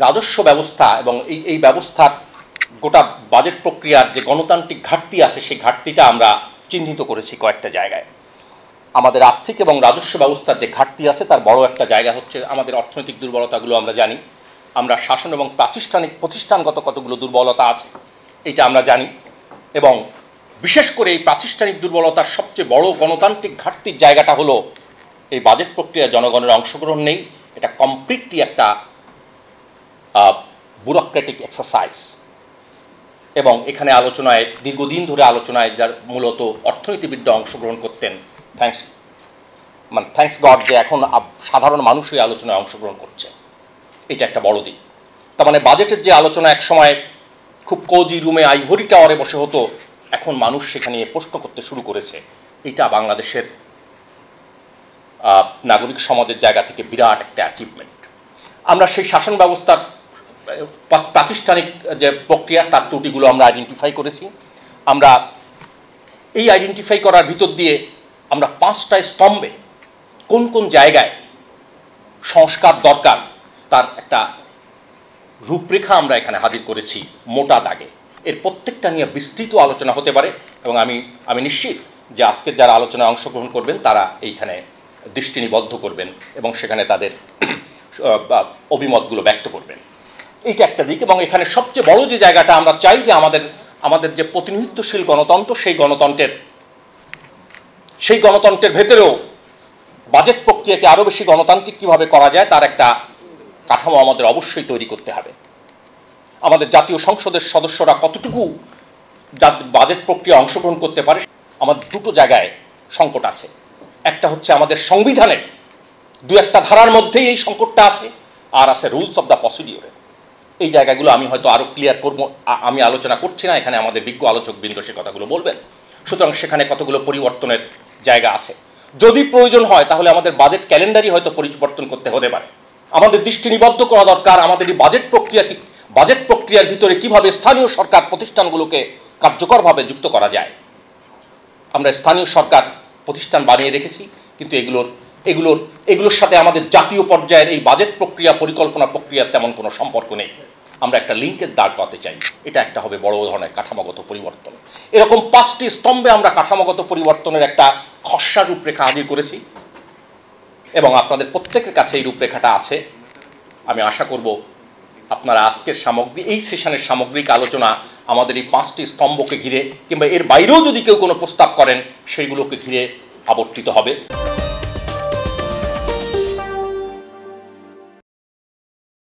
রাজস্ব ব্যবস্থা এবং এই ব্যবস্থার গোটা বাজেট প্রক্রিয়ার যে গণতান্ত্রিক ঘাটতি আছে সেই ঘাটতিটা আমরা চিহ্নিত করেছি কয়েকটা জায়গায়। আমাদের আর্থিক এবং রাজস্ব ব্যবস্থার যে ঘাটতি আছে তার বড় একটা জায়গা হচ্ছে আমাদের অর্থনৈতিক দুর্বলতাগুলো আমরা জানি। আমরা শাসন এবং প্রতিষ্ঠানগত কতগুলো দুর্বলতা আছে এটা আমরা জানি, এবং বিশেষ করে এই প্রাতিষ্ঠানিক দুর্বলতার সবচেয়ে বড় গণতান্ত্রিক ঘাটতির জায়গাটা হলো এই বাজেট প্রক্রিয়ায় জনগণের অংশগ্রহণ নেই। এটা কমপ্লিটলি একটা ব্যুরোক্রেটিক এক্সারসাইজ, এবং এখানে আলোচনায় দীর্ঘদিন ধরে আলোচনায় যার মূলত অর্থনীতিবিদরা অংশগ্রহণ করতেন, থ্যাঙ্কস গড যে এখন সাধারণ মানুষই আলোচনায় অংশগ্রহণ করছে। এটা একটা বড় দিক। তার মানে বাজেটের যে আলোচনা একসময় খুব কোজি রুমে আইভরি টাওয়ারে বসে হতো, এখন মানুষ সেখানে প্রশ্ন করতে শুরু করেছে। এটা বাংলাদেশের নাগরিক সমাজের জায়গা থেকে বিরাট একটা অ্যাচিভমেন্ট। আমরা সেই শাসন ব্যবস্থার প্রাতিষ্ঠানিক যে প্রক্রিয়া তার ত্রুটিগুলো আমরা আইডেন্টিফাই করেছি। আমরা এই আইডেন্টিফাই করার ভিতর দিয়ে আমরা 5টা স্তম্ভে কোন কোন জায়গায় সংস্কার দরকার তার একটা রূপরেখা আমরা এখানে হাজির করেছি মোটা দাগে। এর প্রত্যেকটা নিয়ে বিস্তৃত আলোচনা হতে পারে, এবং আমি নিশ্চিত যে আজকের যারা আলোচনায় অংশগ্রহণ করবেন তারা এইখানে দৃষ্টি নিবদ্ধ করবেন এবং সেখানে তাদের অভিমতগুলো ব্যক্ত করবেন। এইটা একটা দিক। এবং এখানে সবচেয়ে বড় যে জায়গাটা আমরা চাই যে আমাদের যে প্রতিনিধিত্বশীল গণতন্ত্র সেই গণতন্ত্রের ভেতরেও বাজেট প্রক্রিয়াকে আরও বেশি গণতান্ত্রিক কীভাবে করা যায় তার একটা কাঠামো আমাদের অবশ্যই তৈরি করতে হবে। আমাদের জাতীয় সংসদের সদস্যরা কতটুকু বাজেট প্রক্রিয়া অংশগ্রহণ করতে পারে, আমাদের দুটো জায়গায় সংকট আছে। একটা হচ্ছে আমাদের সংবিধানের 2-1টা ধারার মধ্যেই এই সংকটটা আছে, আর আছে রুলস অফ দ্য প্রসিডিওরে। এই জায়গাগুলো আমি হয়তো আরও ক্লিয়ার করবো, আমি আলোচনা করছি না, এখানে আমাদের বিজ্ঞ আলোচকবৃন্দ সে কথাগুলো বলবেন। সুতরাং সেখানে কতগুলো পরিবর্তনের জায়গা আছে। যদি প্রয়োজন হয় তাহলে আমাদের বাজেট ক্যালেন্ডারই হয়তো পরিবর্তন করতে হতে পারে। আমাদের দৃষ্টি নিবদ্ধ করা দরকার আমাদের এই বাজেট প্রক্রিয়ার ভিতরে কিভাবে স্থানীয় সরকার প্রতিষ্ঠানগুলোকে কার্যকরভাবে যুক্ত করা যায়। আমরা স্থানীয় সরকার প্রতিষ্ঠান বানিয়ে রেখেছি, কিন্তু এগুলোর সাথে আমাদের জাতীয় পর্যায়ের এই বাজেট প্রক্রিয়া পরিকল্পনা প্রক্রিয়ার তেমন কোনো সম্পর্ক নেই। আমরা একটা লিঙ্কেজ দাঁড় করাতে চাই। এটা একটা হবে বড় ধরনের কাঠামোগত পরিবর্তন। এরকম 5টি স্তম্ভে আমরা কাঠামোগত পরিবর্তনের একটা খসড়া রূপরেখা হাজির করেছি, এবং আপনাদের প্রত্যেকের কাছে এই রূপরেখাটা আছে। আমি আশা করব আপনারা আজকের এই সেশনের সামগ্রিক আলোচনা আমাদের এই 5টি স্তম্ভকে ঘিরে কিংবা এর বাইরেও যদি কেউ কোনো প্রস্তাব করেন সেইগুলোকে ঘিরে আবর্তিত হবে।